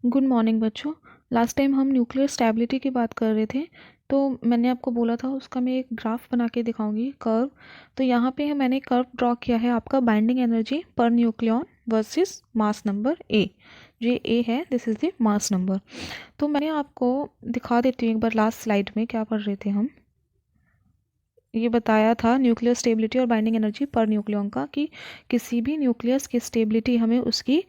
Good morning बच्चों। Last time हम nuclear stability की बात कर रहे थे, तो मैंने आपको बोला था उसका मैं एक ग्राफ बना के दिखाऊंगी, कर्व। तो यहाँ पे मैंने कर्व ड्रॉ किया है आपका binding energy per nucleon versus mass number A. जो ए है, this is the mass number. तो मैंने आपको दिखा देती हूँ एक बार, लास्ट स्लाइड में क्या पढ़ रहे थे हम। ये बताया था न्यूक्लियर स्टेबिलिटी और बाइंडिंग एनर्जी पर न्यूक्लियन का, कि किसी भी न्यूक्लियस की स्टेबिलिटी हमें उसकी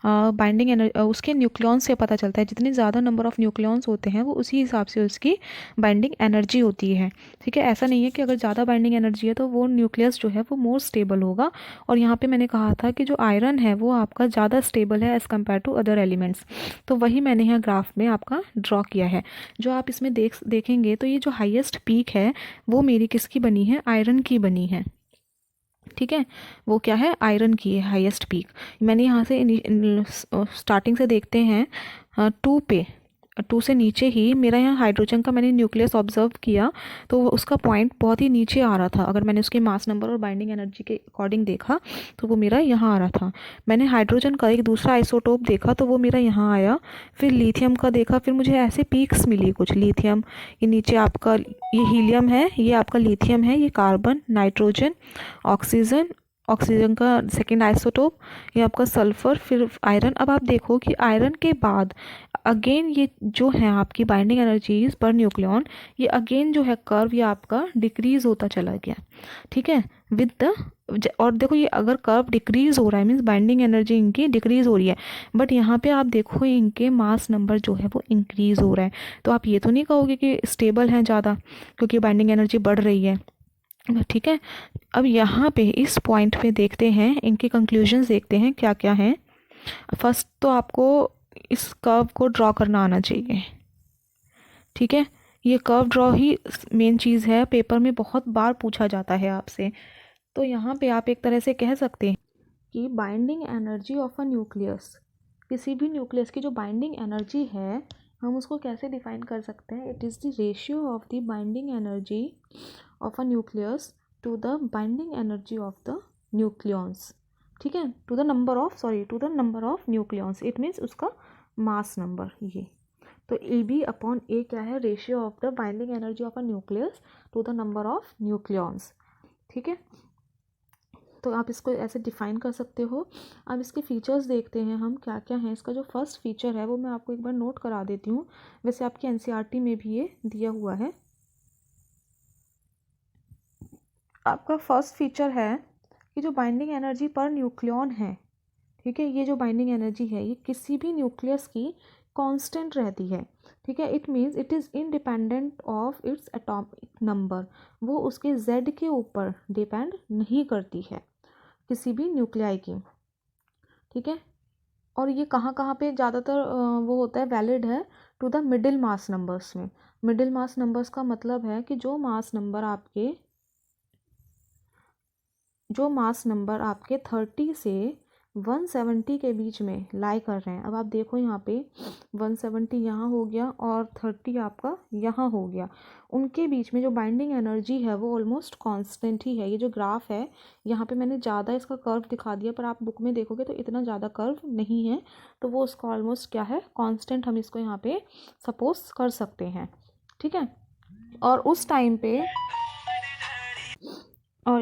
बाइंडिंग एनर्जी उसके न्यूक्लियॉन्स से पता चलता है। जितने ज़्यादा नंबर ऑफ़ न्यूक्लियॉन्स होते हैं वो उसी हिसाब से उसकी बाइंडिंग एनर्जी होती है। ठीक है, ऐसा नहीं है कि अगर ज़्यादा बाइंडिंग एनर्जी है तो वो न्यूक्लियस जो है वो मोर स्टेबल होगा। और यहाँ पे मैंने कहा था कि जो आयरन है वो आपका ज़्यादा स्टेबल है as compare to other elements. तो वही मैंने यहाँ ग्राफ में आपका ड्रॉ किया है। जो आप इसमें देखेंगे तो ये जो हाईएस्ट पीक है वो मेरी किसकी बनी है, आयरन की बनी है। ठीक है, वो क्या है, आयरन की है हाईएस्ट पीक। मैंने यहाँ से स्टार्टिंग से देखते हैं 2 पे, 2 से नीचे ही मेरा यहाँ हाइड्रोजन का मैंने न्यूक्लियस ऑब्जर्व किया, तो उसका पॉइंट बहुत ही नीचे आ रहा था। अगर मैंने उसके मास नंबर और बाइंडिंग एनर्जी के अकॉर्डिंग देखा तो वो मेरा यहाँ आ रहा था। मैंने हाइड्रोजन का एक दूसरा आइसोटोप देखा तो वो मेरा यहाँ आया। फिर लिथियम का देखा, फिर मुझे ऐसे पीक्स मिली कुछ। लिथियम, ये नीचे आपका ये हीलियम है, ये आपका लिथियम है, ये कार्बन, नाइट्रोजन, ऑक्सीजन, ऑक्सीजन का सेकेंड आइसोटोप, ये आपका सल्फर, फिर आयरन। अब आप देखो कि आयरन के बाद अगेन ये जो है आपकी बाइंडिंग एनर्जीज पर न्यूक्लियन, ये अगेन जो है कर्व ये आपका डिक्रीज होता चला गया। ठीक है, विद द और देखो ये अगर कर्व डिक्रीज हो रहा है मीन्स बाइंडिंग एनर्जी इनकी डिक्रीज हो रही है, बट यहाँ पे आप देखो इनके मास नंबर जो है वो इंक्रीज हो रहा है। तो आप ये तो नहीं कहोगे कि स्टेबल हैं ज़्यादा, क्योंकि बाइंडिंग एनर्जी बढ़ रही है। ठीक है, अब यहाँ पे इस पॉइंट पे देखते हैं, इनके कंक्लूजन्स देखते हैं क्या क्या हैं। फर्स्ट तो आपको इस कर्व को ड्रॉ करना आना चाहिए। ठीक है, ये कर्व ड्रॉ ही मेन चीज़ है, पेपर में बहुत बार पूछा जाता है आपसे। तो यहाँ पे आप एक तरह से कह सकते हैं कि binding energy of a nucleus, किसी भी न्यूक्लियस की जो बाइंडिंग एनर्जी है हम उसको कैसे डिफाइन कर सकते हैं। It is the ratio of the binding energy of a nucleus to the binding energy of the nucleons. ठीक है, to the number of nucleons, it means उसका मास नंबर। ये तो ए बी अपॉन ए क्या है, ratio of the binding energy of a nucleus to the number of nucleons. ठीक है, तो आप इसको ऐसे डिफाइन कर सकते हो। अब इसके फीचर्स देखते हैं हम क्या क्या हैं। इसका जो फर्स्ट फीचर है वो मैं आपको एक बार नोट करा देती हूँ, वैसे आपकी एनसीईआरटी में भी ये दिया हुआ है। आपका फर्स्ट फीचर है कि जो बाइंडिंग एनर्जी पर न्यूक्लियन है, ठीक है, ये जो बाइंडिंग एनर्जी है ये किसी भी न्यूक्लियस की कांस्टेंट रहती है। ठीक है, it means it is independent of its atomic number, वो उसके z के ऊपर डिपेंड नहीं करती है किसी भी न्यूक्लियाई की। ठीक है, और ये कहाँ कहाँ पे ज़्यादातर वो होता है, वैलिड है to the middle mass numbers में। मिडिल मास नंबर्स का मतलब है कि जो मास नंबर आपके 30 से 170 के बीच में लाई कर रहे हैं। अब आप देखो यहाँ पे 170 यहाँ हो गया और 30 आपका यहाँ हो गया, उनके बीच में जो बाइंडिंग एनर्जी है वो ऑलमोस्ट कांस्टेंट ही है। ये जो ग्राफ है यहाँ पे मैंने ज़्यादा इसका कर्व दिखा दिया, पर आप बुक में देखोगे तो इतना ज़्यादा कर्व नहीं है, तो वो उसका ऑलमोस्ट क्या है, कांस्टेंट हम इसको यहाँ पे सपोज कर सकते हैं। ठीक है, और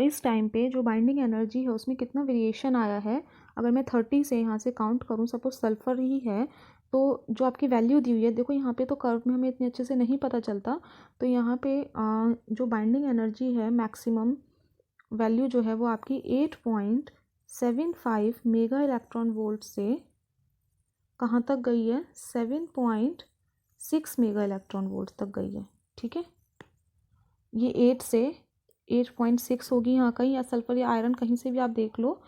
इस टाइम पे जो बाइंडिंग एनर्जी है उसमें कितना वेरिएशन आया है। अगर मैं 30 से यहाँ से काउंट करूँ, सपोज सल्फ़र ही है, तो जो आपकी वैल्यू दी हुई है, देखो यहाँ पे तो कर्व में हमें इतने अच्छे से नहीं पता चलता, तो यहाँ पे जो बाइंडिंग एनर्जी है मैक्सिमम वैल्यू जो है वो आपकी 8.75 मेगा इलेक्ट्रॉन वोल्ट से कहाँ तक गई है, 7.6 मेगा इलेक्ट्रॉन वोल्ट तक गई है। ठीक है, ये 8 से 8.6 होगी यहाँ कहीं, या सल्फर या आयरन कहीं से भी आप देख लो,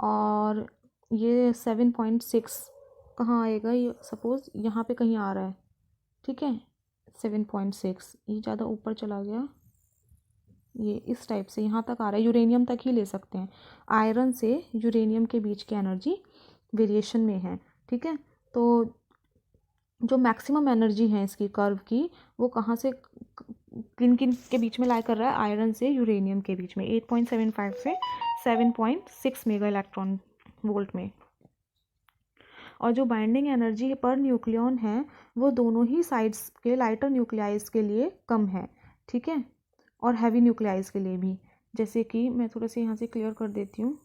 और ये 7.6 कहाँ आएगा, ये सपोज़ यहाँ पे कहीं आ रहा है। ठीक है, 7.6 ये ज़्यादा ऊपर चला गया, ये इस टाइप से यहाँ तक आ रहा है, यूरेनियम तक ही ले सकते हैं। आयरन से यूरेनियम के बीच की एनर्जी वेरिएशन में है। ठीक है, तो जो मैक्सिमम एनर्जी है इसकी कर्व की, वो कहाँ से किन किन के बीच में लाई कर रहा है, आयरन से यूरेनियम के बीच में 8.75 से 7.6 मेगा इलेक्ट्रॉन वोल्ट में। और जो बाइंडिंग एनर्जी पर न्यूक्लियन है वो दोनों ही साइड्स के लाइटर न्यूक्लियाइज के लिए कम है, ठीक है, और हैवी न्यूक्लियाइज के लिए भी। जैसे कि मैं थोड़ा सा यहाँ से क्लियर कर देती हूँ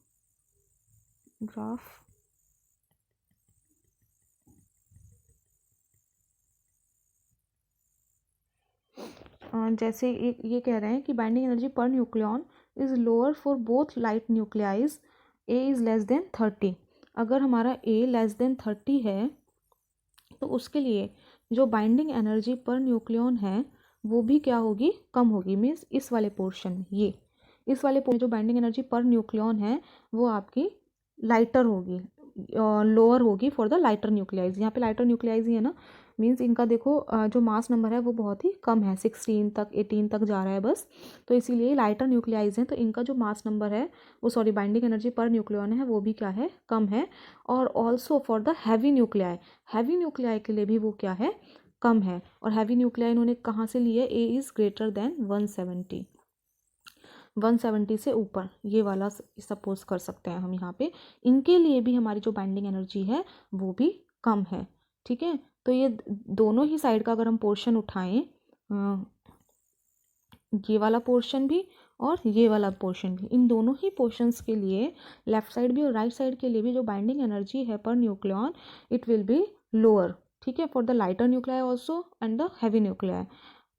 ग्राफ। जैसे ये कह रहे हैं कि binding energy per nucleon is lower for both light nuclei, A is less than 30। अगर हमारा ए लेस देन 30 है तो उसके लिए जो बाइंडिंग एनर्जी पर न्यूक्लियन है वो भी क्या होगी, कम होगी। मीन्स इस वाले पोर्शन में, ये इस वाले जो बाइंडिंग एनर्जी पर न्यूक्लियन है वो आपकी लाइटर होगी, लोअर होगी फॉर द लाइटर न्यूक्लियाइज। यहाँ पे लाइटर न्यूक्लियाइज ही है ना, मीन्स इनका देखो जो मास नंबर है वो बहुत ही कम है, 16 तक 18 तक जा रहा है बस। तो इसीलिए लाइटर न्यूक्लियाइज हैं तो इनका जो मास नंबर है वो, sorry, binding energy per nucleon है वो भी क्या है, कम है। और also for the heavy nuclei, heavy nuclei के लिए भी वो क्या है, कम है। और हैवी न्यूक्लियाई इन्होंने कहाँ से लिए, ए इज़ ग्रेटर देन 170, 170 से ऊपर, ये वाला सपोज कर सकते हैं हम यहाँ पे। इनके लिए भी हमारी जो बाइंडिंग एनर्जी है वो भी कम है, ठीक है। तो ये दोनों ही साइड का अगर हम पोर्शन उठाएं, ये वाला पोर्शन भी और ये वाला पोर्शन भी, इन दोनों ही पोर्शंस के लिए, लेफ्ट साइड भी और राइट साइड के लिए भी जो बाइंडिंग एनर्जी है per nucleon, it will be lower, ठीक है, for the lighter nuclei also and the heavy nuclei.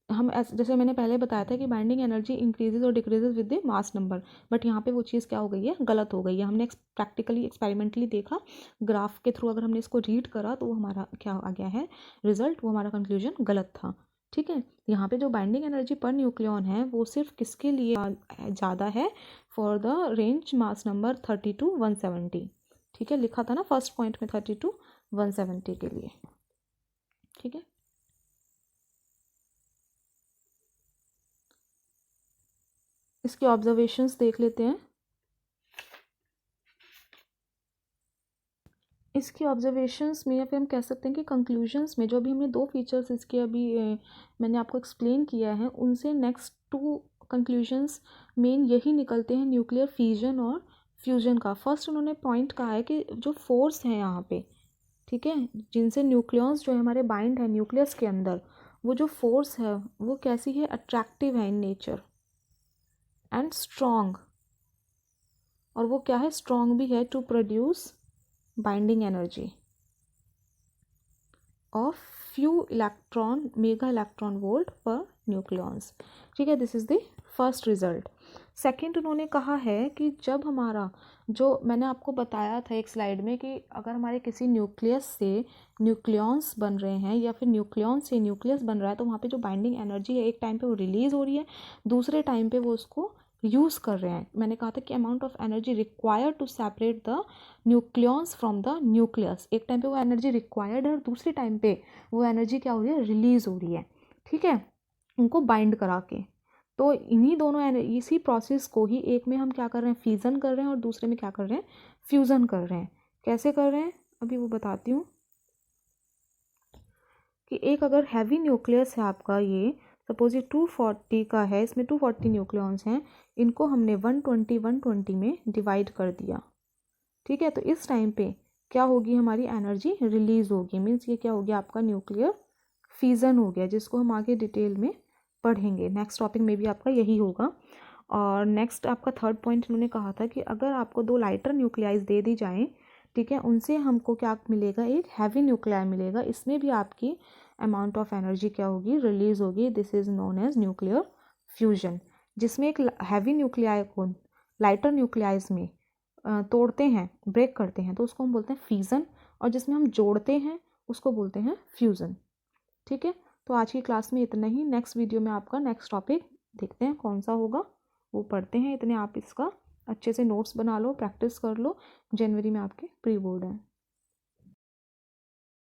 हम जैसे मैंने पहले बताया था कि बाइंडिंग एनर्जी इंक्रीजेज और decreases with the mass number, but यहाँ पे वो चीज़ क्या हो गई है, गलत हो गई है। हमने प्रैक्टिकली एक्सपेरिमेंटली देखा, ग्राफ के थ्रू अगर हमने इसको रीड करा तो वो हमारा क्या आ गया है रिजल्ट, वो हमारा कंक्लूजन गलत था, ठीक है। यहाँ पे जो बाइंडिंग एनर्जी पर न्यूक्लियन है वो सिर्फ किसके लिए ज़्यादा है, for the range mass number 30 to 170, ठीक है, लिखा था ना फर्स्ट पॉइंट में 30 to 170 के लिए, ठीक है। इसके ऑब्जर्वेशंस देख लेते हैं। इसकी ऑब्जर्वेशंस में या फिर हम कह सकते हैं कि कंक्लूजन्स में, जो अभी हमने दो फीचर्स इसके अभी मैंने आपको एक्सप्लेन किया है, उनसे नेक्स्ट टू कंक्लूजन्स मेन यही निकलते हैं न्यूक्लियर फ्यूजन और फ्यूजन का। फर्स्ट उन्होंने पॉइंट कहा है कि जो फोर्स है यहाँ पे, ठीक है, जिनसे न्यूक्लियस जो है हमारे बाइंड है न्यूक्लियस के अंदर, वो जो फोर्स है वो कैसी है, अट्रैक्टिव है इन नेचर एंड स्ट्रॉन्ग, और वो क्या है, स्ट्रॉन्ग भी है to produce binding energy of few electron mega electron volt per nucleons, ठीक है। This is the first result. Second उन्होंने कहा है कि जब हमारा, जो मैंने आपको बताया था एक स्लाइड में, कि अगर हमारे किसी न्यूक्लियस से न्यूक्लियॉन्स बन रहे हैं या फिर न्यूक्लियॉन से न्यूक्लियस बन रहा है तो वहाँ पे जो बाइंडिंग एनर्जी है एक टाइम पे वो रिलीज़ हो रही है, दूसरे टाइम पे वो उसको यूज़ कर रहे हैं। मैंने कहा था कि amount of energy required to separate the nucleons from the nucleus, एक टाइम पे वो एनर्जी रिक्वायर्ड है और दूसरे टाइम पे वो एनर्जी क्या हो रही है, रिलीज़ हो रही है, ठीक है, उनको बाइंड करा के। तो इन्हीं दोनों इसी प्रोसेस को ही एक में हम क्या कर रहे हैं, फ्यूज़न कर रहे हैं, और दूसरे में क्या कर रहे हैं, फ्यूज़न कर रहे हैं। कैसे कर रहे हैं अभी वो बताती हूँ। कि एक अगर हैवी न्यूक्लियस है आपका, ये सपोज ये 240 का है, इसमें 240 न्यूक्लियॉन्स हैं, इनको हमने 120 में डिवाइड कर दिया, ठीक है। तो इस टाइम पे क्या होगी, हमारी एनर्जी रिलीज होगी, मीन्स ये क्या हो गया, आपका न्यूक्लियर फ्यूजन हो गया, जिसको हम आगे डिटेल में पढ़ेंगे। नेक्स्ट टॉपिक में भी आपका यही होगा। और नेक्स्ट आपका थर्ड पॉइंट उन्होंने कहा था कि अगर आपको दो लाइटर न्यूक्लियाइज दे दी जाएँ, ठीक है, उनसे हमको क्या मिलेगा, एक हैवी न्यूक्लियाई मिलेगा, इसमें भी आपकी अमाउंट ऑफ एनर्जी क्या होगी, रिलीज होगी। This is known as nuclear fusion, जिसमें एक हैवी न्यूक्लियाई को लाइटर न्यूक्लियाइज में तोड़ते हैं, ब्रेक करते हैं, तो उसको हम बोलते हैं फ्यूज़न, और जिसमें हम जोड़ते हैं उसको बोलते हैं फ्यूज़न, ठीक है। तो आज की क्लास में इतना ही। नेक्स्ट वीडियो में आपका नेक्स्ट टॉपिक देखते हैं कौन सा होगा, वो पढ़ते हैं। इतने आप इसका अच्छे से नोट्स बना लो, प्रैक्टिस कर लो, जनवरी में आपके प्री बोर्ड हैं।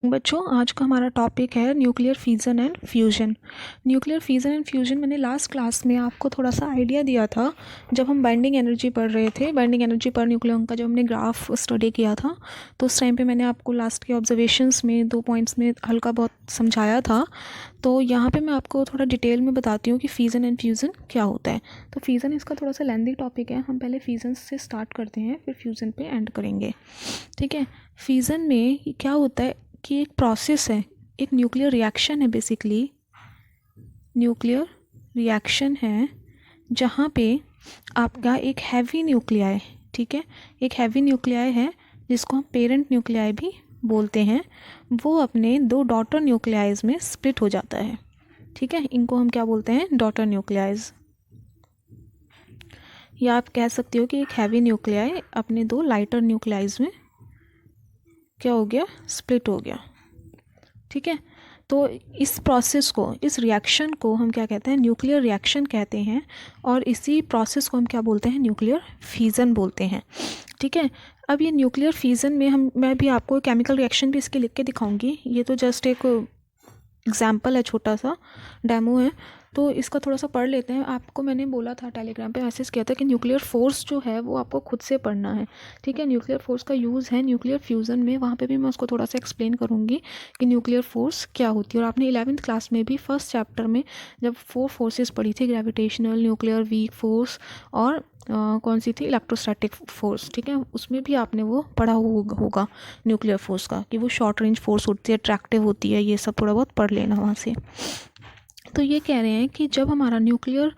बच्चों आज का हमारा टॉपिक है nuclear fission and fusion. Nuclear fission and fusion मैंने लास्ट क्लास में आपको थोड़ा सा आइडिया दिया था जब हम बाइंडिंग एनर्जी पढ़ रहे थे, बाइंडिंग एनर्जी पर न्यूक्लियन का जब हमने ग्राफ स्टडी किया था, तो उस टाइम पे मैंने आपको लास्ट के ऑब्जर्वेशंस में 2 पॉइंट्स में हल्का बहुत समझाया था। तो यहाँ पे मैं आपको थोड़ा डिटेल में बताती हूँ कि फिजन एंड फ्यूज़न क्या होता है। तो फिजन इसका थोड़ा सा लेंदी टॉपिक है, हम पहले फिजन से स्टार्ट करते हैं फिर फ्यूज़न पे एंड करेंगे, ठीक है। फिजन में क्या होता है कि एक प्रोसेस है, एक न्यूक्लियर रिएक्शन है, बेसिकली न्यूक्लियर रिएक्शन है जहाँ पे आपका एक हैवी न्यूक्लियाई, ठीक है, एक हैवी न्यूक्लियाई है जिसको हम पेरेंट न्यूक्लियाई भी बोलते हैं, वो अपने 2 डॉटर न्यूक्लियाइज में स्प्लिट हो जाता है, ठीक है। इनको हम क्या बोलते हैं, डॉटर न्यूक्लियाइज। या आप कह सकते हो कि एक हैवी न्यूक्लियाई अपने 2 लाइटर न्यूक्लियाइज में क्या हो गया, स्प्लिट हो गया, ठीक है। तो इस प्रोसेस को, इस रिएक्शन को हम क्या कहते हैं, न्यूक्लियर रिएक्शन कहते हैं। और इसी प्रोसेस को हम क्या बोलते हैं, न्यूक्लियर फिजन बोलते हैं, ठीक है। अब ये न्यूक्लियर फिजन में मैं भी आपको केमिकल रिएक्शन भी इसके लिख के दिखाऊंगी। ये तो जस्ट एक एग्जाम्पल है, छोटा सा डेमो है, तो इसका थोड़ा सा पढ़ लेते हैं। आपको मैंने बोला था, टेलीग्राम पे मैसेज किया था कि न्यूक्लियर फोर्स जो है वो आपको खुद से पढ़ना है, ठीक है। न्यूक्लियर फोर्स का यूज़ है न्यूक्लियर फ्यूज़न में, वहाँ पे भी मैं उसको थोड़ा सा एक्सप्लेन करूँगी कि न्यूक्लियर फोर्स क्या होती है। और आपने 11th क्लास में भी फर्स्ट चैप्टर में जब 4 फोर्सेस पढ़ी थी, ग्रेविटेशनल, न्यूक्लियर, वीक फोर्स और कौन सी थी, इलेक्ट्रोस्टैटिक फोर्स, ठीक है, उसमें भी आपने वो पढ़ा होगा न्यूक्लियर फोर्स का, कि वो शॉर्ट रेंज फोर्स होती है, अट्रैक्टिव होती है, ये सब थोड़ा बहुत पढ़ लेना वहाँ से। तो ये कह रहे हैं कि जब हमारा न्यूक्लियर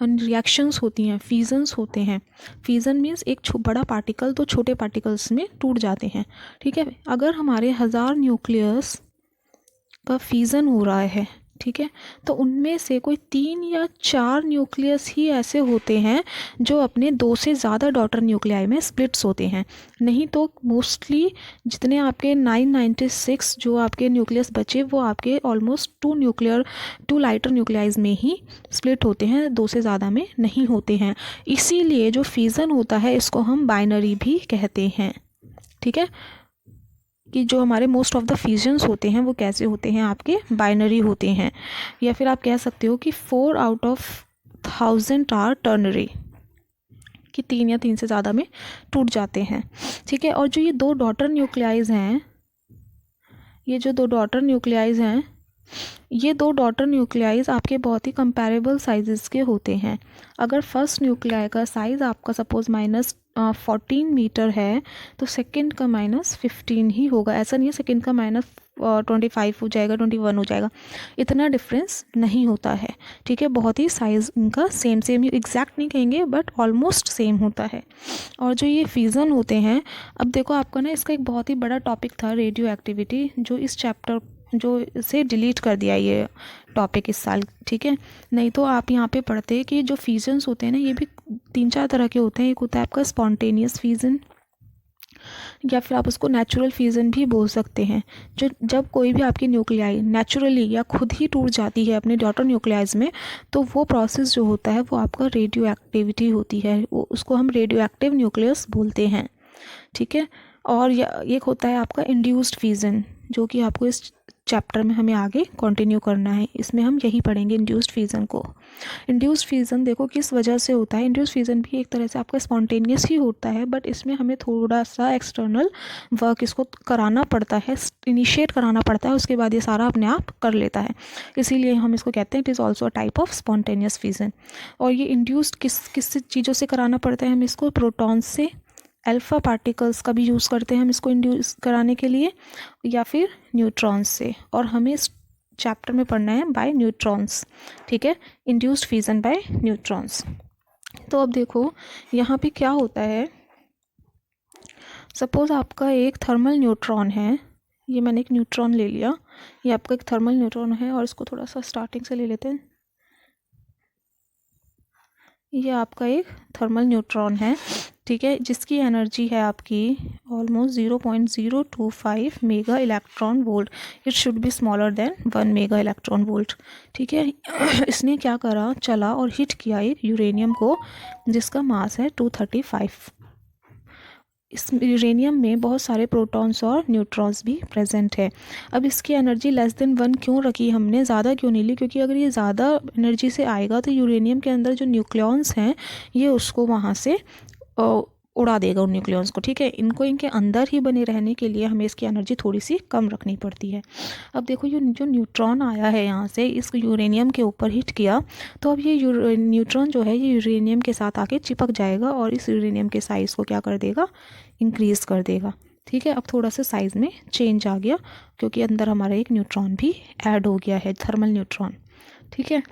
रिएक्शंस होती हैं, फिजन्स होते हैं, फिजन मीन्स एक बड़ा पार्टिकल तो छोटे पार्टिकल्स में टूट जाते हैं, ठीक है। अगर हमारे 1000 न्यूक्लियस का फिजन हो रहा है, ठीक है, तो उनमें से कोई 3 या 4 न्यूक्लियस ही ऐसे होते हैं जो अपने 2 से ज़्यादा डॉटर न्यूक्लियाई में स्प्लिट्स होते हैं। नहीं तो मोस्टली जितने आपके 996 जो आपके न्यूक्लियस बचे, वो आपके ऑलमोस्ट 2 लाइटर न्यूक्लियाइज में ही स्प्लिट होते हैं, 2 से ज़्यादा में नहीं होते हैं। इसीलिए जो फिज़न होता है इसको हम बाइनरी भी कहते हैं, ठीक है, कि जो हमारे मोस्ट ऑफ द फ्यूजन्स होते हैं वो कैसे होते हैं, आपके बाइनरी होते हैं। या फिर आप कह सकते हो कि 4 आउट ऑफ 1000 आर टर्नरी, कि 3 या 3 से ज़्यादा में टूट जाते हैं, ठीक है। और जो ये 2 डॉटर न्यूक्लियाइज हैं, ये जो 2 डॉटर न्यूक्लियाइज हैं, ये 2 डॉटर न्यूक्लियाइज आपके बहुत ही कंपैरेबल साइजेस के होते हैं। अगर फर्स्ट न्यूक्लियाई का साइज़ आपका सपोज -14 मीटर है, तो सेकंड का -15 ही होगा। ऐसा नहीं है सेकंड का -25 हो जाएगा, 21 हो जाएगा, इतना डिफरेंस नहीं होता है, ठीक है। बहुत ही साइज़ इनका सेम एग्जैक्ट नहीं कहेंगे बट ऑलमोस्ट सेम होता है। और जो ये फिज़न होते हैं, अब देखो आपका ना इसका एक बहुत ही बड़ा टॉपिक था रेडियो एक्टिविटी, जो इस चैप्टर जो इसे डिलीट कर दिया ये टॉपिक इस साल, ठीक है। नहीं तो आप यहाँ पे पढ़ते कि जो फिजन्स होते हैं ना, ये भी 3-4 तरह के होते हैं। एक होता है आपका स्पॉन्टेनियस फिजन, या फिर आप उसको नेचुरल फिजन भी बोल सकते हैं। जो जब कोई भी आपकी न्यूक्लियाई नेचुरली या खुद ही टूट जाती है अपने डॉटर न्यूक्लियाइज में, तो वो प्रोसेस जो होता है वो आपका रेडियो एक्टिविटी होती है, उसको हम रेडियो एक्टिव न्यूक्लियस बोलते हैं, ठीक है। और एक होता है आपका इंड्यूस्ड फिजन, जो कि आपको इस चैप्टर में हमें आगे कंटिन्यू करना है, इसमें हम यही पढ़ेंगे इंड्यूस्ड फिजन को। इंड्यूस्ड फिजन देखो किस वजह से होता है। इंड्यूस्ड फिजन भी एक तरह से आपका स्पॉन्टेनियस ही होता है, बट इसमें हमें थोड़ा सा एक्सटर्नल वर्क इसको कराना पड़ता है, इनिशिएट कराना पड़ता है, उसके बाद ये सारा अपने आप कर लेता है। इसीलिए हम इसको कहते हैं it is also a type of spontaneous fission. और ये इंड्यूस्ड किस चीज़ों से कराना पड़ता है, हम इसको प्रोटॉन्स से, अल्फ़ा पार्टिकल्स का भी यूज़ करते हैं हम इसको इंड्यूस कराने के लिए, या फिर न्यूट्रॉन्स से। और हमें इस चैप्टर में पढ़ना है बाय न्यूट्रॉन्स, ठीक है, इंड्यूस्ड फिजन बाय न्यूट्रॉन्स। तो अब देखो यहाँ पे क्या होता है, सपोज़ आपका एक थर्मल न्यूट्रॉन है, ये मैंने एक न्यूट्रॉन ले लिया, ये आपका एक थर्मल न्यूट्रॉन है, और इसको थोड़ा सा स्टार्टिंग से ले लेते हैं। ये आपका एक थर्मल न्यूट्रॉन है, ठीक है, जिसकी एनर्जी है आपकी almost 0.025 mega electron volt. It should be smaller than 1 mega electron volt, ठीक है। इसने क्या करा, चला और हिट किया एक यूरेनियम को, जिसका मास है 235, इस यूरेनियम में बहुत सारे प्रोटॉन्स और न्यूट्रॉन्स भी प्रेजेंट है। अब इसकी एनर्जी लेस देन 1 क्यों रखी हमने, ज़्यादा क्यों नहीं ली, क्योंकि अगर ये ज़्यादा एनर्जी से आएगा तो यूरेनियम के अंदर जो न्यूक्लियॉन्स हैं ये उसको वहाँ से उड़ा देगा उन न्यूक्लियॉन्स को। ठीक है, इनको इनके अंदर ही बने रहने के लिए हमें इसकी एनर्जी थोड़ी सी कम रखनी पड़ती है। अब देखो ये जो न्यूट्रॉन आया है यहाँ से इस यूरेनियम के ऊपर हिट किया, तो अब ये न्यूट्रॉन जो है ये यूरेनियम के साथ आके चिपक जाएगा और इस यूरेनियम के साइज़ को क्या कर देगा, इंक्रीज़ कर देगा। ठीक है, अब थोड़ा सा साइज़ में चेंज आ गया क्योंकि अंदर हमारा एक न्यूट्रॉन भी ऐड हो गया है, थर्मल न्यूट्रॉन। ठीक है,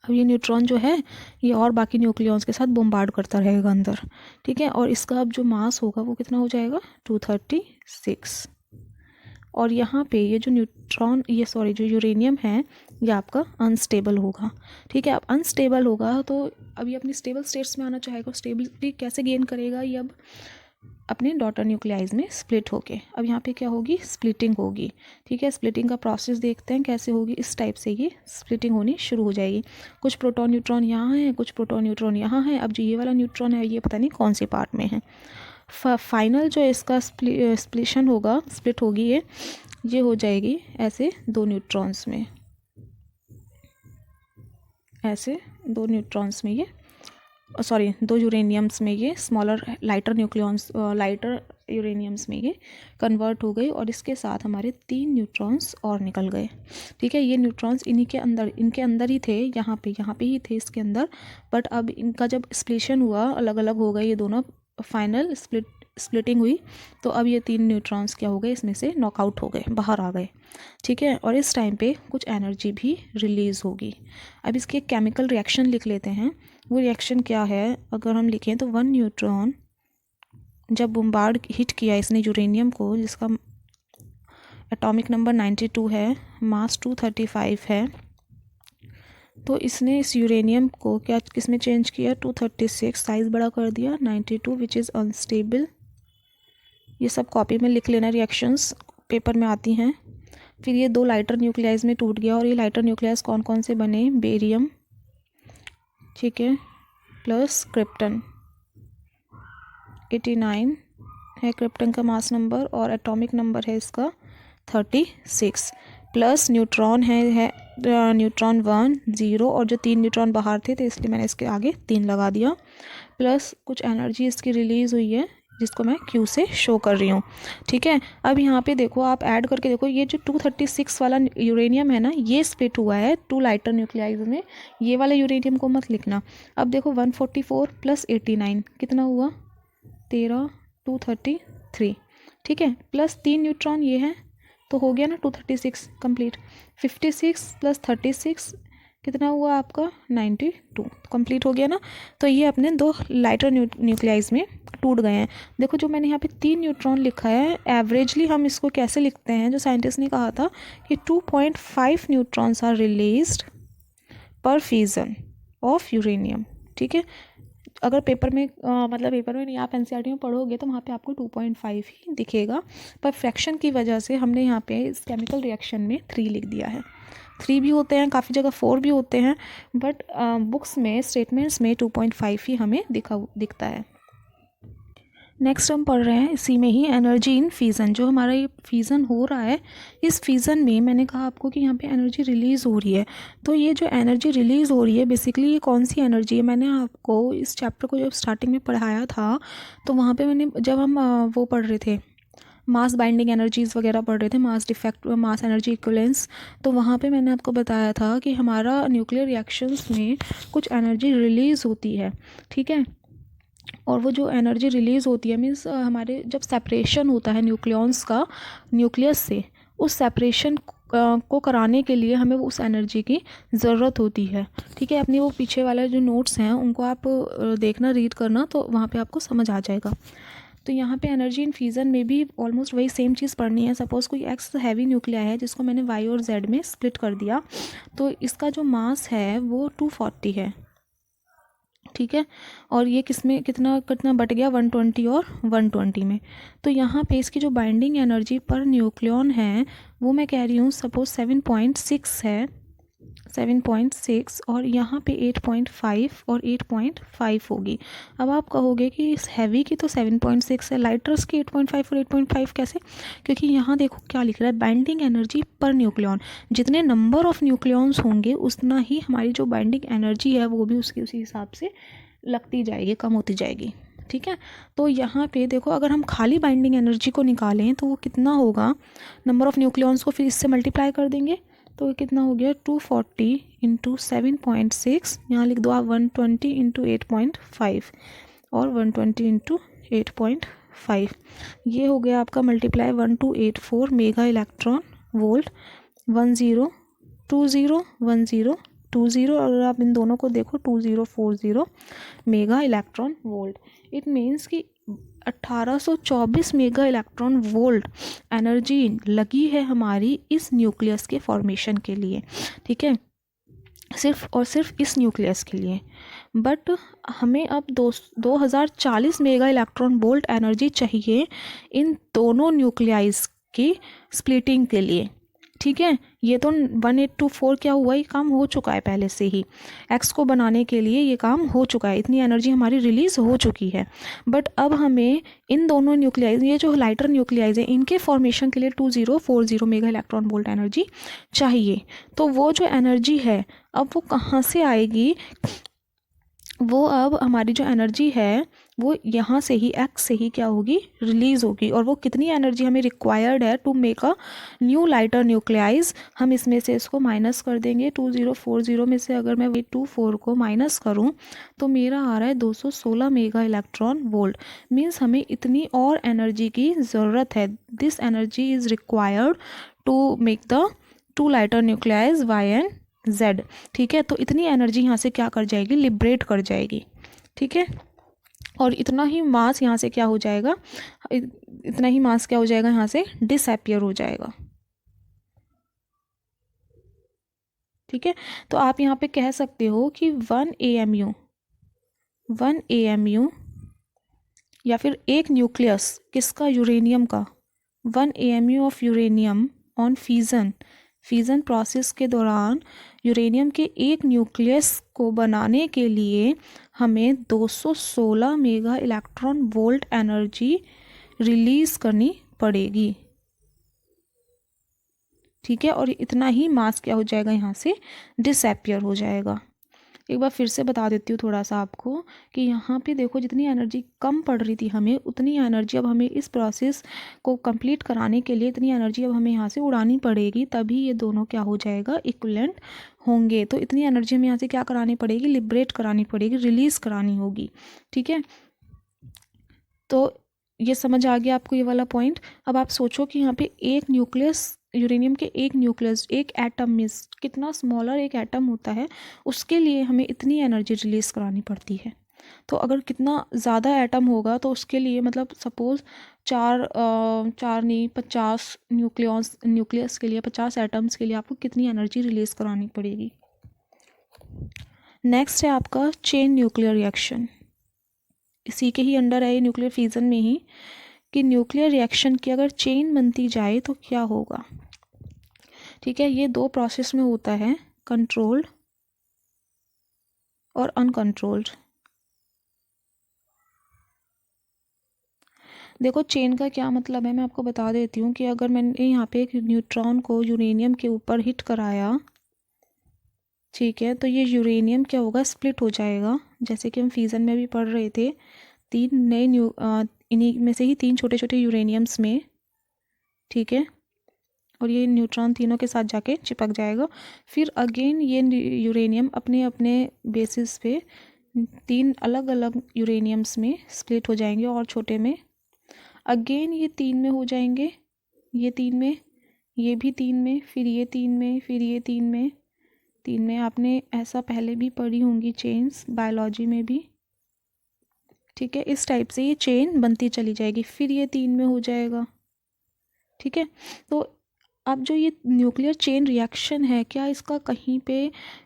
अब ये न्यूट्रॉन जो है ये और बाकी न्यूक्लियॉन्स के साथ बम्बार्ड करता रहेगा अंदर। ठीक है, और इसका अब जो मास होगा वो कितना हो जाएगा, 236। और यहाँ पे ये जो न्यूट्रॉन जो यूरेनियम है ये आपका अनस्टेबल होगा। ठीक है, अब अनस्टेबल होगा तो अब ये अपनी स्टेबल स्टेट्स में आना चाहेगा। स्टेबिलिटी कैसे गेन करेगा, ये अब अपने डॉटर न्यूक्लियाइज में स्प्लिट होके अब यहाँ पे क्या होगी, स्प्लिटिंग होगी। ठीक है, स्प्लिटिंग का प्रोसेस देखते हैं कैसे होगी। इस टाइप से ये स्प्लिटिंग होनी शुरू हो जाएगी। कुछ प्रोटॉन न्यूट्रॉन यहाँ है, कुछ प्रोटॉन न्यूट्रॉन यहाँ है। अब जो ये वाला न्यूट्रॉन है ये पता नहीं कौन से पार्ट में है। फाइनल जो इसका स्प्लिशन होगा, स्प्लिट होगी ये हो जाएगी ऐसे 2 न्यूट्रॉन्स में, ऐसे 2 न्यूट्रॉन्स में ये 2 यूरेनियम्स में ये स्मॉलर लाइटर यूरेनियम्स में ये कन्वर्ट हो गई और इसके साथ हमारे 3 न्यूट्रॉन्स और निकल गए। ठीक है, ये न्यूट्रॉन्स इनके अंदर ही थे, यहाँ पे ही थे इसके अंदर, बट अब इनका जब स्प्लिशन हुआ अलग अलग हो गए ये दोनों, फाइनल स्प्लिटिंग हुई तो अब ये 3 न्यूट्रॉन्स क्या हो गए, इसमें से नॉकआउट हो गए, बाहर आ गए। ठीक है, और इस टाइम पे कुछ एनर्जी भी रिलीज़ होगी। अब इसकी एक केमिकल रिएक्शन लिख लेते हैं। वो रिएक्शन क्या है, अगर हम लिखें तो 1 न्यूट्रॉन जब बम्बार्ड हिट किया इसने यूरेनियम को, जिसका एटॉमिक नंबर 92 है, मास 235 है, तो इसने इस यूरेनियम को क्या किसमें चेंज किया, 236, साइज़ बड़ा कर दिया, 92 विच इज़ अनस्टेबल। ये सब कॉपी में लिख लेना, रिएक्शंस पेपर में आती हैं। फिर ये 2 लाइटर न्यूक्लियाइज में टूट गया और ये लाइटर न्यूक्लियाइज कौन कौन से बने, बेरियम, ठीक है, प्लस क्रिप्टन। 89 है क्रिप्टन का मास नंबर और एटॉमिक नंबर है इसका 36, प्लस न्यूट्रॉन है न्यूट्रॉन 1 0 और जो 3 न्यूट्रॉन बाहर थे तो इसलिए मैंने इसके आगे 3 लगा दिया, प्लस कुछ एनर्जी इसकी रिलीज़ हुई है जिसको मैं Q से शो कर रही हूँ। ठीक है, अब यहाँ पे देखो, आप ऐड करके देखो, ये जो 236 वाला यूरेनियम है ना ये स्प्लिट हुआ है 2 लाइटर न्यूक्लियाइज में। ये वाला यूरेनियम को मत लिखना। अब देखो 144 प्लस 89 कितना हुआ, 13, 233। ठीक है, प्लस 3 न्यूट्रॉन ये है तो हो गया ना 236 कंप्लीट। 56 प्लस 36 कितना हुआ आपका, 92, कंप्लीट हो गया ना। तो ये अपने 2 लाइटर न्यूक्लियाइज में टूट गए हैं। देखो जो मैंने यहाँ पे 3 न्यूट्रॉन लिखा है, एवरेजली हम इसको कैसे लिखते हैं, जो साइंटिस्ट ने कहा था कि 2.5 न्यूट्रॉन्स आर रिलीज्ड पर फ्यूजन ऑफ यूरेनियम। ठीक है, अगर पेपर में पेपर में नहीं, आप एनसीईआरटी में पढ़ोगे तो वहाँ पे आपको 2.5 ही दिखेगा, पर फ्रैक्शन की वजह से हमने यहाँ पे इस केमिकल रिएक्शन में 3 लिख दिया है। 3 भी होते हैं, काफ़ी जगह 4 भी होते हैं, बट बुक्स में स्टेटमेंट्स में 2.5 ही हमें दिखता है। नेक्स्ट हम पढ़ रहे हैं इसी में ही एनर्जी इन फ्यूज़न। जो हमारा ये फ्यूज़न हो रहा है, इस फ्यूज़न में मैंने कहा आपको कि यहाँ पे एनर्जी रिलीज़ हो रही है। तो ये जो एनर्जी रिलीज़ हो रही है बेसिकली ये कौन सी एनर्जी है, मैंने आपको इस चैप्टर को जब स्टार्टिंग में पढ़ाया था तो वहाँ पे मैंने, जब हम वो पढ़ रहे थे मास बाइंडिंग एनर्जीज़ वगैरह पढ़ रहे थे, मास एनर्जी इक्विवेलेंस, तो वहाँ पे मैंने आपको बताया था कि हमारा न्यूक्लियर रिएक्शंस में कुछ एनर्जी रिलीज़ होती है। ठीक है, और वो जो एनर्जी रिलीज़ होती है मीन्स हमारे जब सेपरेशन होता है न्यूक्लियॉन्स का न्यूक्लियस से, उस सेपरेशन को कराने के लिए हमें उस एनर्जी की ज़रूरत होती है। ठीक है, अपनी वो पीछे वाले जो नोट्स हैं उनको आप देखना, रीड करना, तो वहाँ पे आपको समझ आ जाएगा। तो यहाँ पे एनर्जी इन फ्यूज़न में भी ऑलमोस्ट वही सेम चीज़ पढ़नी है। सपोज़ कोई एक्स हैवी न्यूक्लिया है जिसको मैंने वाई और जेड में स्प्लिट कर दिया, तो इसका जो मास है वो 240 है। ठीक है, और ये किसमें कितना बट गया, 120 और 120 में। तो यहाँ पे इसकी जो बाइंडिंग एनर्जी पर न्यूक्लियॉन है वो मैं कह रही हूँ सपोज 7.6 है, 7.6 और यहाँ पे 8.5 और 8.5 होगी। अब आप कहोगे कि इस हैवी की तो 7.6 है, लाइटर्स की 8.5 और 8.5 कैसे? क्योंकि यहाँ देखो क्या लिख रहा है, बाइंडिंग एनर्जी पर न्यूक्लियन। जितने नंबर ऑफ न्यूक्लियॉन्स होंगे उतना ही हमारी जो बाइंडिंग एनर्जी है वो भी उसके उसी हिसाब से लगती जाएगी, कम होती जाएगी। ठीक है, तो यहाँ पे देखो अगर हम खाली बाइंडिंग एनर्जी को निकालें तो वो कितना होगा, नंबर ऑफ़ न्यूक्लियॉन्स को फिर इससे मल्टीप्लाई कर देंगे तो कितना हो गया 240 इंटू 7.6, यहाँ लिख दो आप 120 इंटू 8.5 और 120 इंटू 8.5, ये हो गया आपका मल्टीप्लाई 1284 मेगा इलेक्ट्रॉन वोल्ट। 1020 अगर आप इन दोनों को देखो 2040 mega electron volt. It means कि 1824 मेगा इलेक्ट्रॉन वोल्ट एनर्जी लगी है हमारी इस न्यूक्लियस के फॉर्मेशन के लिए। ठीक है, सिर्फ और सिर्फ इस न्यूक्लियस के लिए। बट हमें अब 2040 मेगा इलेक्ट्रॉन वोल्ट एनर्जी चाहिए इन दोनों न्यूक्लियाइज की स्प्लिटिंग के लिए। ठीक है, ये तो 1824 क्या हुआ, ये काम हो चुका है पहले से ही, एक्स को बनाने के लिए ये काम हो चुका है, इतनी एनर्जी हमारी रिलीज़ हो चुकी है। बट अब हमें इन दोनों न्यूक्लियाइज, ये जो लाइटर न्यूक्लियाइज है, इनके फॉर्मेशन के लिए 2040 मेगा इलेक्ट्रॉन वोल्ट एनर्जी चाहिए। तो वो जो एनर्जी है अब वो कहाँ से आएगी, वो अब हमारी जो एनर्जी है वो यहाँ से ही एक्स से ही क्या होगी, रिलीज़ होगी। और वो कितनी एनर्जी हमें रिक्वायर्ड है to make a new lighter nuclei, हम इसमें से इसको माइनस कर देंगे। 2040 में से अगर मैं 24 को माइनस करूँ तो मेरा आ रहा है 216 मेगा इलेक्ट्रॉन वोल्ट। मीन्स हमें इतनी और एनर्जी की ज़रूरत है, this energy is required to make the two lighter nuclei Y and Z. ठीक है, तो इतनी एनर्जी यहाँ से क्या कर जाएगी, लिबरेट कर जाएगी। ठीक है, और इतना ही मास यहाँ से क्या हो जाएगा, इतना ही मास क्या हो जाएगा, यहाँ से डिसअपियर हो जाएगा। ठीक है, तो आप यहाँ पे कह सकते हो कि 1 AMU या फिर एक न्यूक्लियस किसका, यूरेनियम का, 1 AMU of uranium on fission process के दौरान यूरेनियम के एक न्यूक्लियस को बनाने के लिए हमें 216 mega electron volt energy release करनी पड़ेगी। ठीक है, और इतना ही मास क्या हो जाएगा, यहाँ से डिसअपियर हो जाएगा। एक बार फिर से बता देती हूँ थोड़ा सा आपको कि यहाँ पे देखो जितनी एनर्जी कम पड़ रही थी हमें, उतनी एनर्जी अब हमें इस प्रोसेस को कंप्लीट कराने के लिए इतनी एनर्जी अब हमें यहाँ से उड़ानी पड़ेगी, तभी ये दोनों क्या हो जाएगा, इक्विवेलेंट होंगे। तो इतनी एनर्जी हमें यहाँ से क्या करानी पड़ेगी, लिबरेट करानी पड़ेगी, रिलीज़ करानी होगी। ठीक है, तो ये समझ आ गया आपको ये वाला पॉइंट। अब आप सोचो कि यहाँ पे एक न्यूक्लियस, यूरेनियम के एक न्यूक्लियस, एक एटम में कितना स्मॉलर एक एटम होता है, उसके लिए हमें इतनी एनर्जी रिलीज़ करानी पड़ती है। तो अगर कितना ज़्यादा एटम होगा तो उसके लिए मतलब सपोज़ चार नहीं 50 न्यूक्लियस के लिए, 50 एटम्स के लिए आपको कितनी एनर्जी रिलीज़ करानी पड़ेगी। नेक्स्ट है आपका चेन न्यूक्लियर रिएक्शन, इसी के ही अंडर है ये, न्यूक्लियर फिजन में ही, कि न्यूक्लियर रिएक्शन की अगर चेन बनती जाए तो क्या होगा। ठीक है, ये दो प्रोसेस में होता है, कंट्रोल्ड और अनकंट्रोल्ड। देखो चेन का क्या मतलब है मैं आपको बता देती हूँ कि अगर मैंने यहाँ पे एक न्यूट्रॉन को यूरेनियम के ऊपर हिट कराया, ठीक है, तो ये यूरेनियम क्या होगा, स्प्लिट हो जाएगा। जैसे कि हम फिजन में भी पढ़ रहे थे, तीन नए इन्हीं में से ही 3 छोटे छोटे यूरेनियम्स में, ठीक है, और ये न्यूट्रॉन तीनों के साथ जाके चिपक जाएगा। फिर अगेन ये यूरेनियम अपने अपने बेसिस पे 3 अलग अलग यूरेनियम्स में स्प्लिट हो जाएंगे और छोटे में अगेन ये 3 में हो जाएंगे, ये 3 में, ये भी 3 में, फिर ये 3 में, फिर ये 3 में, 3 में। आपने ऐसा पहले भी पढ़ी होंगी चेन्स बायोलॉजी में भी। ठीक है, इस टाइप से ये चेन बनती चली जाएगी, फिर ये 3 में हो जाएगा। ठीक है, तो अब जो ये न्यूक्लियर चेन रिएक्शन है, क्या इसका कहीं पे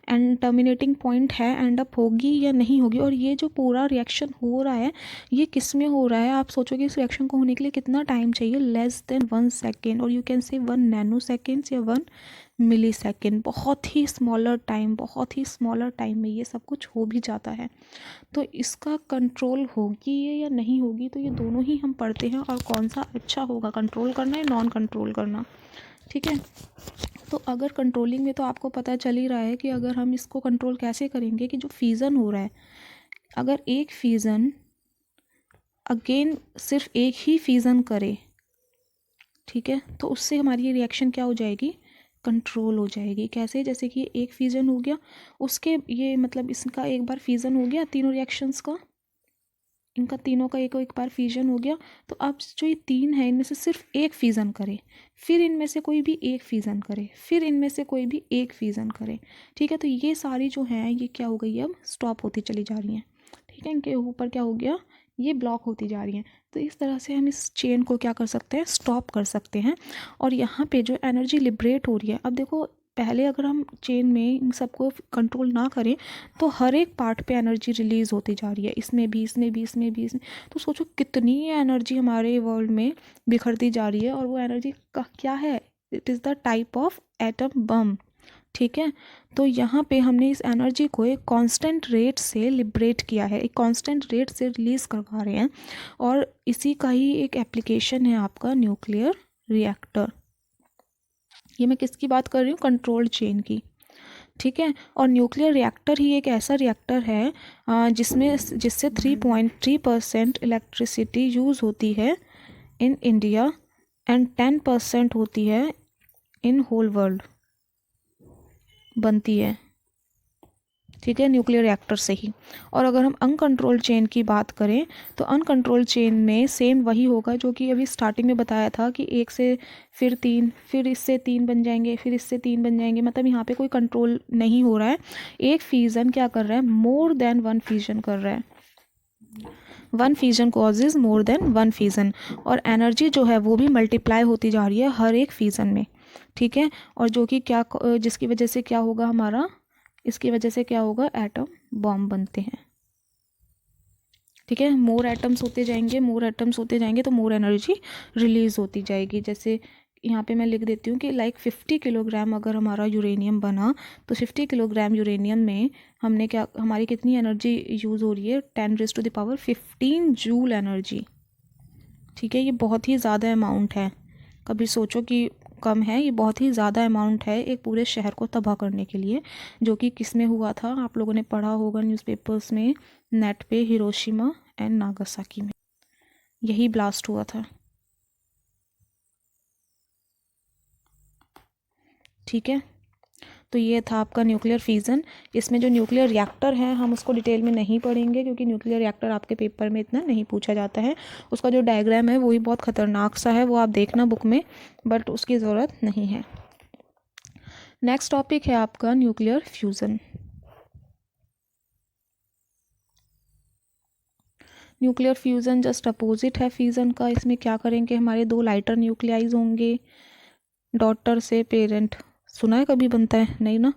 एंड टर्मिनेटिंग पॉइंट है, एंड अप होगी या नहीं होगी? और ये जो पूरा रिएक्शन हो रहा है ये किस में हो रहा है? आप सोचोगे इस रिएक्शन को होने के लिए कितना टाइम चाहिए? लेस देन 1 सेकेंड, और you can say 1 nano seconds या 1 मिली सेकेंड। बहुत ही स्मॉलर टाइम, बहुत ही स्मॉलर टाइम में ये सब कुछ हो भी जाता है। तो इसका कंट्रोल होगी ये या नहीं होगी, तो ये दोनों ही हम पढ़ते हैं, और कौन सा अच्छा होगा, कंट्रोल करना या नॉन कंट्रोल करना। ठीक है, तो अगर कंट्रोलिंग में तो आपको पता चल ही रहा है कि अगर हम इसको कंट्रोल कैसे करेंगे, कि जो फ्यूज़न हो रहा है, अगर एक फ्यूज़न अगेन सिर्फ एक ही फ्यूज़न करे, ठीक है, तो उससे हमारी ये रिएक्शन क्या हो जाएगी, कंट्रोल हो जाएगी। कैसे? जैसे कि एक फ्यूज़न हो गया, उसके ये मतलब इसका एक बार फ्यूज़न हो गया, तीनों रिएक्शंस का, इनका तीनों का एक बार फ्यूजन हो गया, तो अब जो ये तीन है इनमें से सिर्फ एक फ्यूज़न करे, फिर इनमें से कोई भी एक फ्यूज़न करे, फिर इनमें से कोई भी एक फ्यूज़न करे। ठीक है, तो ये सारी जो हैं ये क्या हो गई, अब स्टॉप होती चली जा रही हैं। ठीक है, इनके ऊपर क्या हो गया, ये ब्लॉक होती जा रही हैं। तो इस तरह से हम इस चेन को क्या कर सकते हैं, स्टॉप कर सकते हैं। और यहाँ पे जो एनर्जी लिबरेट हो रही है, अब देखो पहले अगर हम चेन में इन सबको कंट्रोल ना करें तो हर एक पार्ट पे एनर्जी रिलीज़ होती जा रही है, इसमें भी, इसमें भी, इसमें भी, इसमें। तो सोचो कितनी एनर्जी हमारे वर्ल्ड में बिखरती जा रही है, और वो एनर्जी का क्या है, it is the type of atom bomb. ठीक है, तो यहाँ पे हमने इस एनर्जी को एक कांस्टेंट रेट से लिबरेट किया है, एक कांस्टेंट रेट से रिलीज़ करवा रहे हैं, और इसी का ही एक एप्लीकेशन है आपका न्यूक्लियर रिएक्टर। ये मैं किसकी बात कर रही हूँ, कंट्रोल्ड चेन की। ठीक है, और न्यूक्लियर रिएक्टर ही एक ऐसा रिएक्टर है जिससे 3.3% इलेक्ट्रिसिटी यूज़ होती है इन इंडिया, एंड 10% होती है इन होल वर्ल्ड, बनती है। ठीक है, न्यूक्लियर रिएक्टर से ही। और अगर हम अनकंट्रोल्ड चेन की बात करें तो अनकंट्रोल्ड चेन में सेम वही होगा जो कि अभी स्टार्टिंग में बताया था, कि एक से फिर तीन, फिर इससे तीन बन जाएंगे, फिर इससे तीन बन जाएंगे। मतलब यहाँ पे कोई कंट्रोल नहीं हो रहा है, एक फ्यूज़न क्या कर रहा है, मोर देन वन फ्यूज़न कर रहा है। One fusion causes more than one fusion, और एनर्जी जो है वो भी मल्टीप्लाई होती जा रही है हर एक फ्यूज़न में। ठीक है, और जो कि क्या, जिसकी वजह से क्या होगा हमारा, इसकी वजह से क्या होगा, एटम बॉम्ब बनते हैं। ठीक है, मोर एटम्स होते जाएंगे, मोर एटम्स होते जाएंगे, तो मोर एनर्जी रिलीज़ होती जाएगी। जैसे यहाँ पे मैं लिख देती हूँ कि लाइक 50 किलोग्राम अगर हमारा यूरेनियम बना, तो 50 किलोग्राम यूरेनियम में हमने क्या, हमारी कितनी एनर्जी यूज़ हो रही है, 10⁻15 जूल एनर्जी। ठीक है, ये बहुत ही ज़्यादा अमाउंट है, कभी सोचो कि कम है, ये बहुत ही ज़्यादा अमाउंट है एक पूरे शहर को तबाह करने के लिए। जो कि किस में हुआ था, आप लोगों ने पढ़ा होगा न्यूज़पेपर्स में, नेट पे, हिरोशिमा एंड नागासाकी में यही ब्लास्ट हुआ था। ठीक है, तो ये था आपका न्यूक्लियर फ्यूज़न। इसमें जो न्यूक्लियर रिएक्टर है हम उसको डिटेल में नहीं पढ़ेंगे, क्योंकि न्यूक्लियर रिएक्टर आपके पेपर में इतना नहीं पूछा जाता है। उसका जो डायग्राम है वही बहुत ख़तरनाक सा है, वो आप देखना बुक में, बट उसकी ज़रूरत नहीं है। नेक्स्ट टॉपिक है आपका nuclear fusion. Nuclear fusion just opposite है फ्यूज़न का। इसमें क्या करेंगे, हमारे दो लाइटर न्यूक्लियाइज होंगे, डॉटर से पेरेंट, सुना है कभी बनता है, नहीं ना?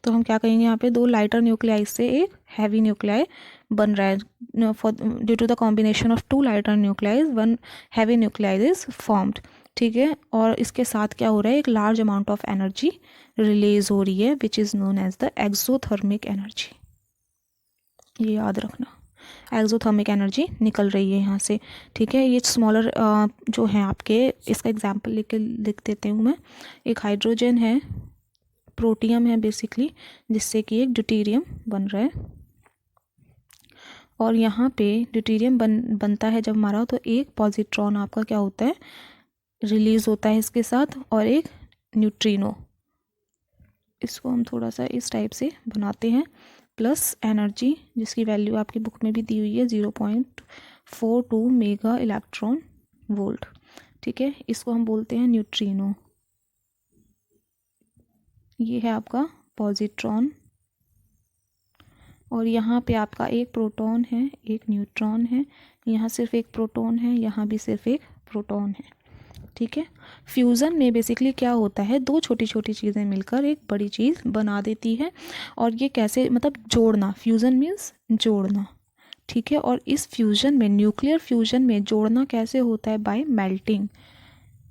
तो हम क्या कहेंगे, यहाँ पे दो लाइटर न्यूक्लियाइज से एक हैवी न्यूक्लियाई बन रहा है, for due to the combination of two lighter nuclei one heavy nuclei is formed. ठीक है, और इसके साथ क्या हो रहा है, एक large amount of energy release हो रही है, which is known as the exothermic energy. ये याद रखना, एक्सोथर्मिक एनर्जी निकल रही है यहाँ से। ठीक है, ये स्मॉलर जो है आपके, इसका एग्जांपल लिख देती हूँ मैं। एक हाइड्रोजन है, प्रोटियम है बेसिकली, जिससे कि एक ड्यूटेरियम बन रहा है, और यहाँ पे ड्यूटेरियम बनता है जब हमारा, तो एक पॉजिट्रॉन आपका क्या होता है, रिलीज़ होता है इसके साथ, और एक न्यूट्रिनो। इसको हम थोड़ा सा इस टाइप से बनाते हैं, प्लस एनर्जी जिसकी वैल्यू आपकी बुक में भी दी हुई है 0.42 मेगा इलेक्ट्रॉन वोल्ट। ठीक है, इसको हम बोलते हैं न्यूट्रिनो। ये है आपका पॉजिट्रॉन, और यहाँ पे आपका एक प्रोटॉन है, एक न्यूट्रॉन है, यहाँ सिर्फ एक प्रोटॉन है, यहाँ भी सिर्फ एक प्रोटॉन है। ठीक है। फ्यूज़न में बेसिकली क्या होता है, दो छोटी छोटी चीज़ें मिलकर एक बड़ी चीज़ बना देती है। और ये कैसे, मतलब जोड़ना, फ्यूज़न मीन्स जोड़ना, ठीक है। और इस फ्यूज़न में, न्यूक्लियर फ्यूज़न में जोड़ना कैसे होता है, बाय मेल्टिंग,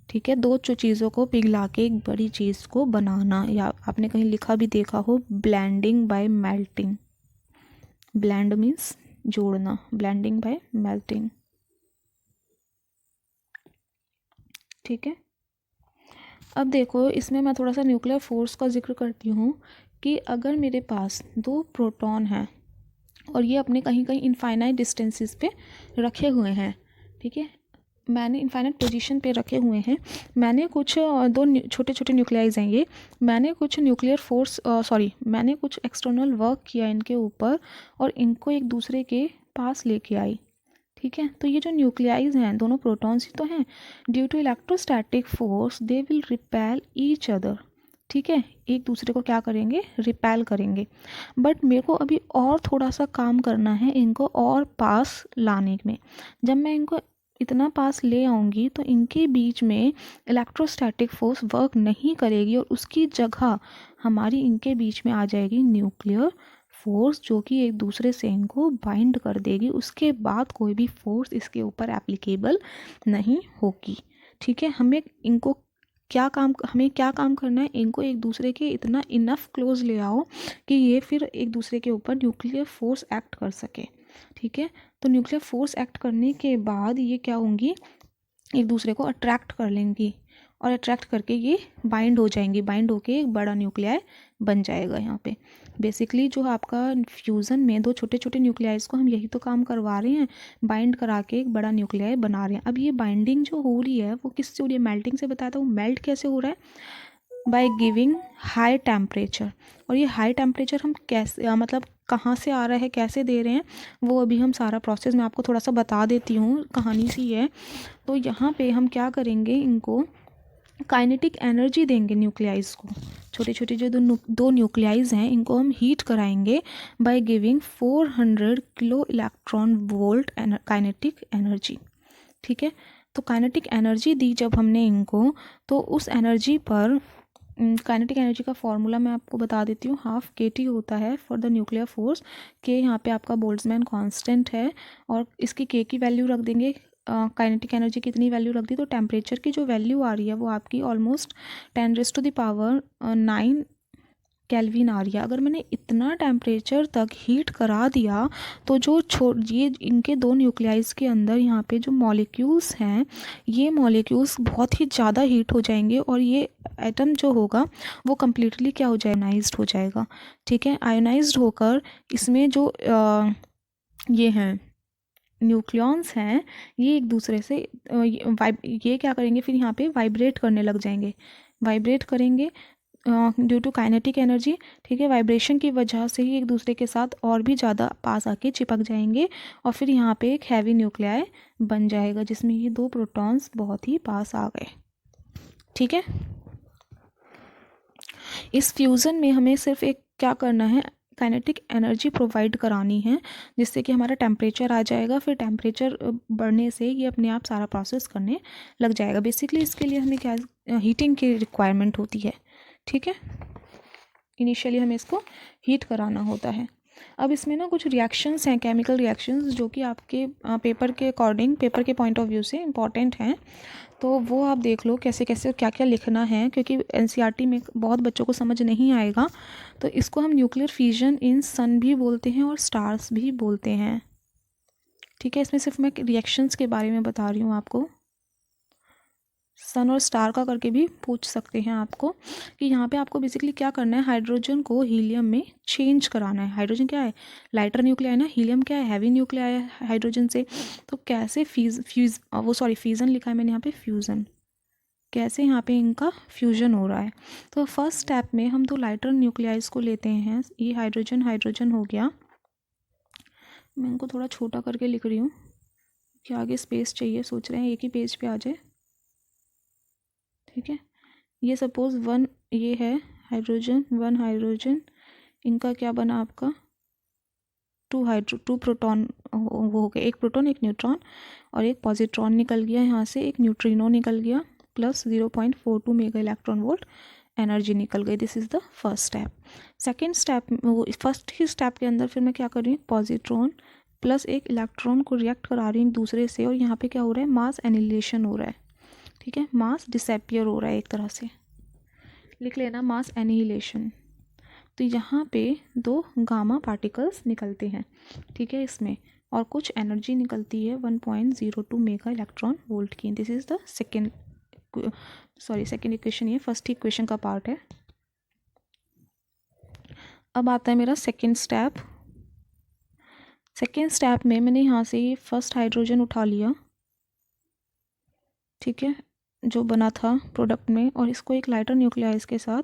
ठीक है। दो चीज़ों को पिघला के एक बड़ी चीज़ को बनाना, या आपने कहीं लिखा भी देखा हो, blending bye melting. Blend means जोड़ना, ब्लेंडिंग बाय मेल्टिंग, ठीक है। अब देखो, इसमें मैं थोड़ा सा न्यूक्लियर फोर्स का जिक्र करती हूँ कि अगर मेरे पास दो प्रोटॉन हैं और ये अपने कहीं कहीं इनफाइनाइट डिस्टेंसेस पे रखे हुए हैं, ठीक है, मैंने इनफाइनाइट पोजीशन पे रखे हुए हैं, मैंने कुछ दो छोटे छोटे न्यूक्लियाइज हैं ये, मैंने कुछ न्यूक्लियर फोर्स मैंने कुछ एक्सटर्नल वर्क किया इनके ऊपर और इनको एक दूसरे के पास लेके आई, ठीक है। तो ये जो न्यूक्लियाइज हैं, दोनों प्रोटॉन्स ही तो हैं, due to electrostatic force they will repel each other, ठीक है, एक दूसरे को क्या करेंगे, रिपेल करेंगे। बट मेरे को अभी और थोड़ा सा काम करना है इनको और पास लाने में। जब मैं इनको इतना पास ले आऊँगी तो इनके बीच में इलेक्ट्रोस्टैटिक फोर्स वर्क नहीं करेगी और उसकी जगह हमारी इनके बीच में आ जाएगी न्यूक्लियर फोर्स, जो कि एक दूसरे से इनको बाइंड कर देगी। उसके बाद कोई भी फोर्स इसके ऊपर एप्लीकेबल नहीं होगी, ठीक है। हमें क्या काम करना है, इनको एक दूसरे के इतना इनफ क्लोज ले आओ कि ये फिर एक दूसरे के ऊपर न्यूक्लियर फोर्स एक्ट कर सके, ठीक है। तो न्यूक्लियर फोर्स एक्ट करने के बाद ये क्या होंगी, एक दूसरे को अट्रैक्ट कर लेंगी और अट्रैक्ट करके ये बाइंड हो जाएंगी, बाइंड होके एक बड़ा न्यूक्लियाई बन जाएगा। यहाँ पे बेसिकली जो आपका फ्यूज़न में दो छोटे छोटे न्यूक्लियाइज को हम यही तो काम करवा रहे हैं, बाइंड करा के एक बड़ा न्यूक्लियाई बना रहे हैं। अब ये बाइंडिंग जो हो रही है वो किससे हो रही है, मेल्टिंग से बताया था। वो मेल्ट कैसे हो रहा है, बाय गिविंग हाई टेम्परेचर। और ये हाई टेम्परेचर हम कैसे, मतलब कहाँ से आ रहा है, कैसे दे रहे हैं, वो अभी हम सारा प्रोसेस मैं आपको थोड़ा सा बता देती हूँ, कहानी सी है। तो यहाँ पे हम क्या करेंगे, इनको काइनेटिक एनर्जी देंगे न्यूक्लियाइज को। छोटे छोटे जो दो न्यूक्लियाइज हैं इनको हम हीट कराएंगे by giving 400 kilo electron volt kinetic energy, ठीक है। तो काइनेटिक एनर्जी दी जब हमने इनको, तो उस एनर्जी पर, काइनेटिक एनर्जी का फॉर्मूला मैं आपको बता देती हूँ, हाफ KT होता है फॉर द न्यूक्लियर फोर्स। के यहाँ पे आपका बोल्ट्जमैन कांस्टेंट है और इसकी के की वैल्यू रख देंगे। काइनेटिक एनर्जी की इतनी वैल्यू रख दी तो टेम्परेचर की जो वैल्यू आ रही है वो आपकी ऑलमोस्ट 10⁻⁹ केल्विन आ रही है। अगर मैंने इतना टेम्परेचर तक हीट करा दिया तो जो ये इनके दो न्यूक्लियाइज के अंदर यहाँ पे जो मॉलिक्यूल्स हैं, ये मॉलिक्यूल्स बहुत ही ज़्यादा हीट हो जाएंगे और ये एटम जो होगा वो कम्प्लीटली क्या हो जाएगा, आयोनाइज्ड हो जाएगा, ठीक है। आयोनाइज्ड होकर इसमें जो ये हैं न्यूक्लियॉन्स हैं, ये एक दूसरे से ये क्या करेंगे, फिर यहाँ पे वाइब्रेट करने लग जाएंगे, वाइब्रेट करेंगे ड्यू टू काइनेटिक एनर्जी, ठीक है। वाइब्रेशन की वजह से ही एक दूसरे के साथ और भी ज़्यादा पास आके चिपक जाएंगे और फिर यहाँ पे एक हैवी न्यूक्लियाई बन जाएगा जिसमें ये दो प्रोटॉन्स बहुत ही पास आ गए, ठीक है। इस फ्यूज़न में हमें सिर्फ एक क्या करना है, काइनेटिक एनर्जी प्रोवाइड करानी है जिससे कि हमारा टेम्परेचर आ जाएगा। फिर टेम्परेचर बढ़ने से ये अपने आप सारा प्रोसेस करने लग जाएगा। बेसिकली इसके लिए हमें क्या, हीटिंग की रिक्वायरमेंट होती है, ठीक है। इनिशियली हमें इसको हीट कराना होता है। अब इसमें ना कुछ रिएक्शंस हैं, केमिकल रिएक्शंस, जो कि आपके पेपर के अकॉर्डिंग, पेपर के पॉइंट ऑफ व्यू से इम्पॉर्टेंट हैं। तो वो आप देख लो कैसे कैसे क्या क्या लिखना है, क्योंकि NCERT में बहुत बच्चों को समझ नहीं आएगा। तो इसको हम न्यूक्लियर फ्यूजन इन सन भी बोलते हैं और स्टार्स भी बोलते हैं, ठीक है। इसमें सिर्फ मैं रिएक्शंस के बारे में बता रही हूँ आपको, सन और स्टार का करके भी पूछ सकते हैं आपको कि यहाँ पे आपको बेसिकली क्या करना है, हाइड्रोजन को हीलियम में चेंज कराना है। हाइड्रोजन क्या है, लाइटर न्यूक्लियाई ना, हीलियम क्या है, हैवी न्यूक्लियाई है हाइड्रोजन से। तो कैसे फ्यूज़न लिखा है मैंने यहाँ पे, फ्यूज़न, कैसे यहाँ पे इनका फ्यूजन हो रहा है। तो फर्स्ट स्टेप में हम दो लाइटर न्यूक्लियाइज को लेते हैं, ये हाइड्रोजन हाइड्रोजन हो गया। मैं इनको थोड़ा छोटा करके लिख रही हूँ कि आगे स्पेस चाहिए, सोच रहे हैं एक ही पेज पे आ जाए, ठीक है। ये सपोज़ वन, ये है हाइड्रोजन, वन हाइड्रोजन, इनका क्या बना आपका, टू प्रोटॉन वो हो गया, एक प्रोटॉन एक न्यूट्रॉन और एक पॉजिट्रॉन निकल गया यहाँ से, एक न्यूट्रिनो निकल गया plus 0.42 mega electron volt energy निकल गई। This is the first step. Second step, वो फर्स्ट ही स्टेप के अंदर फिर मैं क्या कर रही हूँ, पॉजिट्रॉन प्लस एक इलेक्ट्रॉन को रिएक्ट करा रही हूँ दूसरे से, और यहाँ पे क्या हो रहा है, मास एनिहिलेशन हो रहा है। ठीक है, मास डिसअपियर हो रहा है, एक तरह से लिख लेना मास एनिहिलेशन। तो यहाँ पे 2 गामा पार्टिकल्स निकलते हैं, ठीक है, इसमें, और कुछ एनर्जी निकलती है 1.02 मेगा इलेक्ट्रॉन वोल्ट की। This is the second equation, ये फर्स्ट इक्वेशन का पार्ट है। अब आता है मेरा सेकेंड स्टेप। सेकेंड स्टेप में मैंने यहाँ से ये फर्स्ट हाइड्रोजन उठा लिया, ठीक है, जो बना था प्रोडक्ट में, और इसको एक लाइटर न्यूक्लियाइज के साथ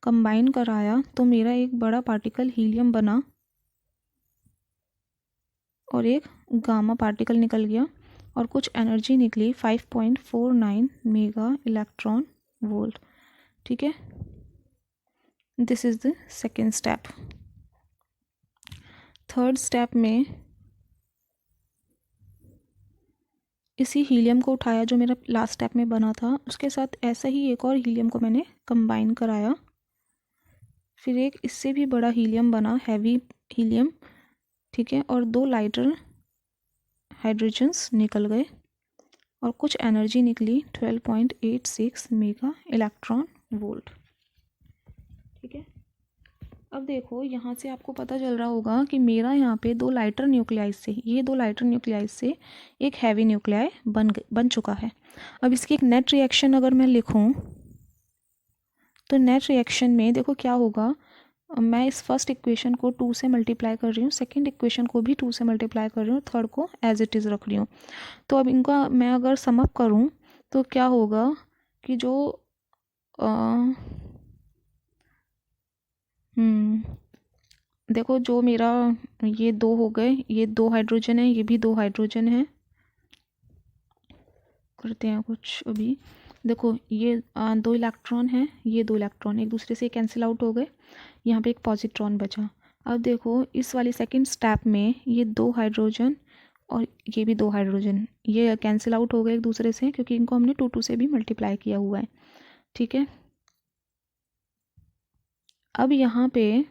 कंबाइन कराया, तो मेरा एक बड़ा पार्टिकल हीलियम बना और एक गामा पार्टिकल निकल गया, और कुछ एनर्जी निकली 5.49 मेगा इलेक्ट्रॉन वोल्ट। ठीक है, this is the second step. Third step में इसी हीलियम को उठाया जो मेरा लास्ट स्टेप में बना था, उसके साथ ऐसा ही एक और हीलियम को मैंने कंबाइन कराया, फिर एक इससे भी बड़ा हीलियम बना, हैवी हीलियम, ठीक है, और 2 लाइटर हाइड्रोजन्स निकल गए, और कुछ एनर्जी निकली 12.86 मेगा इलेक्ट्रॉन वोल्ट। ठीक है, अब देखो यहाँ से आपको पता चल रहा होगा कि मेरा यहाँ पे 2 लाइटर न्यूक्लियाइज से, ये 2 लाइटर न्यूक्लियाइज से एक हैवी न्यूक्लियाई बन चुका है। अब इसकी एक नेट रिएक्शन अगर मैं लिखूँ, तो नेट रिएक्शन में देखो क्या होगा, मैं इस फर्स्ट इक्वेशन को 2 से मल्टीप्लाई कर रही हूँ, सेकंड इक्वेशन को भी 2 से मल्टीप्लाई कर रही हूँ, थर्ड को एज इट इज़ रख रही हूँ। तो अब इनका मैं अगर सम अप करूँ तो क्या होगा कि जो देखो जो मेरा ये 2 हो गए, ये 2 हाइड्रोजन है, ये भी 2 हाइड्रोजन है, करते हैं कुछ अभी। देखो ये 2 इलेक्ट्रॉन है, ये 2 इलेक्ट्रॉन एक दूसरे से कैंसिल आउट हो गए, यहाँ पे एक पॉजिट्रॉन बचा। अब देखो इस वाली सेकंड स्टेप में ये 2 हाइड्रोजन और ये भी 2 हाइड्रोजन, ये कैंसिल आउट हो गए एक दूसरे से, क्योंकि इनको हमने 2 से भी मल्टीप्लाई किया हुआ है। ठीक है, अब यहाँ पे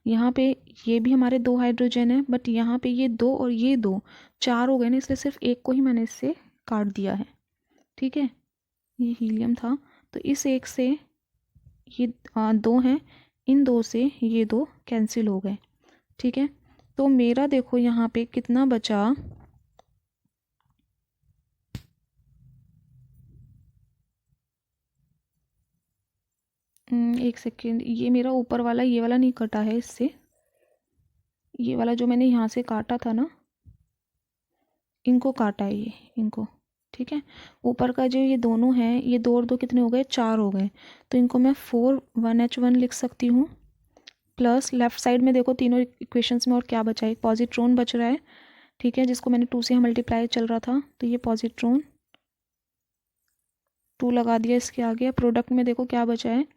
यहाँ पे ये भी हमारे 2 हाइड्रोजन है, बट यहाँ पे ये 2 और ये 2 4 हो गए ना, इसलिए सिर्फ एक को ही मैंने इससे काट दिया है। ठीक है, ये हीलियम था, तो इस एक से ये 2 हैं, इन 2 से ये 2 कैंसिल हो गए। ठीक है, तो मेरा देखो यहाँ पे कितना बचा, एक सेकेंड, ये मेरा ऊपर वाला ये वाला नहीं कटा है इससे, ये वाला जो मैंने यहाँ से काटा था ना, इनको काटा है ये, इनको। ठीक है, ऊपर का जो ये दोनों हैं, ये 2 और 2 कितने हो गए, 4 हो गए, तो इनको मैं 4 1H1 लिख सकती हूँ। प्लस लेफ्ट साइड में देखो तीनों इक्वेशंस में और क्या बचा है, एक पॉजिट्रॉन बच रहा है, ठीक है, जिसको मैंने 2 से मल्टीप्लाई चल रहा था, तो ये पॉजिट्रॉन 2 लगा दिया इसके आगे। प्रोडक्ट में देखो क्या बचा है,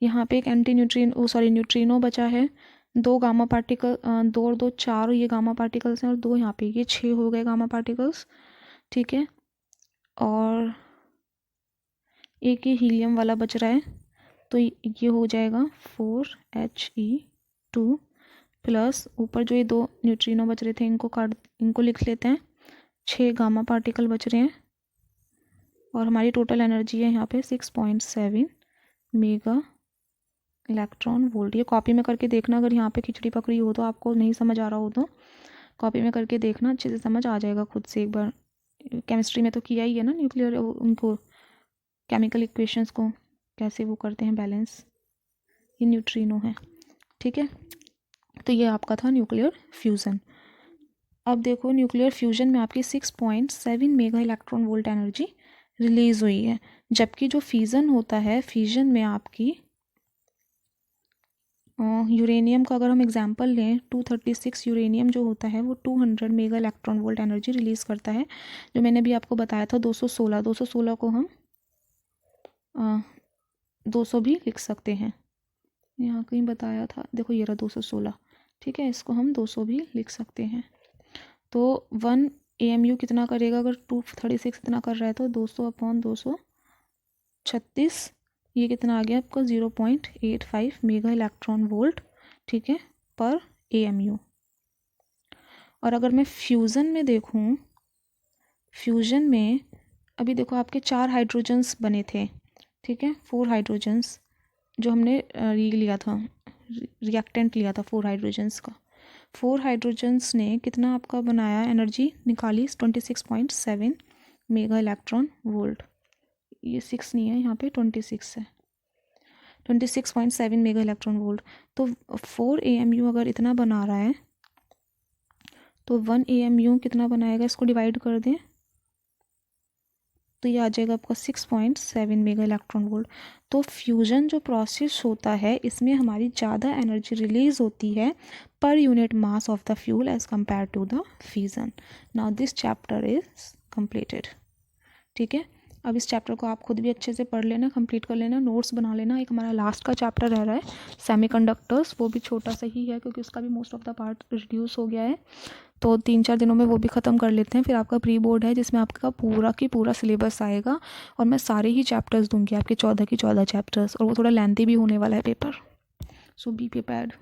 यहाँ पे एक न्यूट्रिनो बचा है, 2 गामा पार्टिकल, 2 और 2 4 ये गामा पार्टिकल्स हैं, और 2 यहाँ पे, ये 6 हो गए गामा पार्टिकल्स। ठीक है, और एक ये हीलियम वाला बच रहा है, तो ये हो जाएगा 4He2 प्लस ऊपर जो ये 2 न्यूट्रिनो बच रहे थे, इनको लिख लेते हैं, 6 गामा पार्टिकल बच रहे हैं, और हमारी टोटल एनर्जी है यहाँ पे 6.7 मेगा इलेक्ट्रॉन वोल्ट। ये कॉपी में करके देखना, अगर यहाँ पे खिचड़ी पकड़ी हो तो, आपको नहीं समझ आ रहा हो तो कॉपी में करके देखना, अच्छे से समझ आ जाएगा खुद से। एक बार केमिस्ट्री में तो किया ही है ना, न्यूक्लियर उनको केमिकल इक्वेशंस को कैसे वो करते हैं बैलेंस, ये न्यूट्रिनो है। ठीक है, तो ये आपका था न्यूक्लियर फ्यूज़न। अब देखो न्यूक्लियर फ्यूजन में आपकी 6.7 mega electron volt energy release हुई है, जबकि जो फ्यूज़न होता है, फ्यूजन में आपकी यूरेनियम का अगर हम एग्जांपल लें, 236 यूरेनियम जो होता है वो 200 mega electron volt energy release करता है, जो मैंने भी आपको बताया था 216 को हम 200 भी लिख सकते हैं, यहाँ कहीं बताया था, देखो ये रहा 216। ठीक है, इसको हम 200 भी लिख सकते हैं। तो 1 AMU कितना करेगा, अगर 236 इतना कर रहा है तो 200/236, ये कितना आ गया आपका 0.85 मेगा इलेक्ट्रॉन वोल्ट, ठीक है, पर AMU। और अगर मैं फ्यूज़न में देखूं, फ्यूज़न में अभी देखो आपके 4 हाइड्रोजन्स बने थे, ठीक है, 4 हाइड्रोजन्स जो हमने ये लिया था, रिएक्टेंट लिया था 4 हाइड्रोजन्स का। 4 हाइड्रोजन्स ने कितना आपका बनाया, एनर्जी निकाली 26.7 मेगा इलेक्ट्रॉन वोल्ट। ये 6 नहीं है, यहाँ पे 26 है, 26.7 मेगा इलेक्ट्रॉन वोल्ट। तो 4 AMU अगर इतना बना रहा है तो 1 AMU कितना बनाएगा, इसको डिवाइड कर दें तो ये आ जाएगा आपका 6.7 मेगा इलेक्ट्रॉन वोल्ट। तो फ्यूजन जो प्रोसेस होता है इसमें हमारी ज़्यादा एनर्जी रिलीज होती है per unit mass of the fuel as compare to the fusion. Now this chapter is completed, ठीक है। अब इस चैप्टर को आप खुद भी अच्छे से पढ़ लेना, कंप्लीट कर लेना, नोट्स बना लेना। एक हमारा लास्ट का चैप्टर रह रहा है सेमीकंडक्टर्स, वो भी छोटा सा ही है क्योंकि उसका भी most of the part reduce हो गया है। तो 3-4 दिनों में वो भी ख़त्म कर लेते हैं, फिर आपका प्री बोर्ड है जिसमें आपका पूरा की पूरा सिलेबस आएगा और मैं सारे ही चैप्टर्स दूंगी आपके 14 की 14 चैप्टर्स, और वो थोड़ा लेंथी भी होने वाला है पेपर, सो बी प्रिपेयर्ड।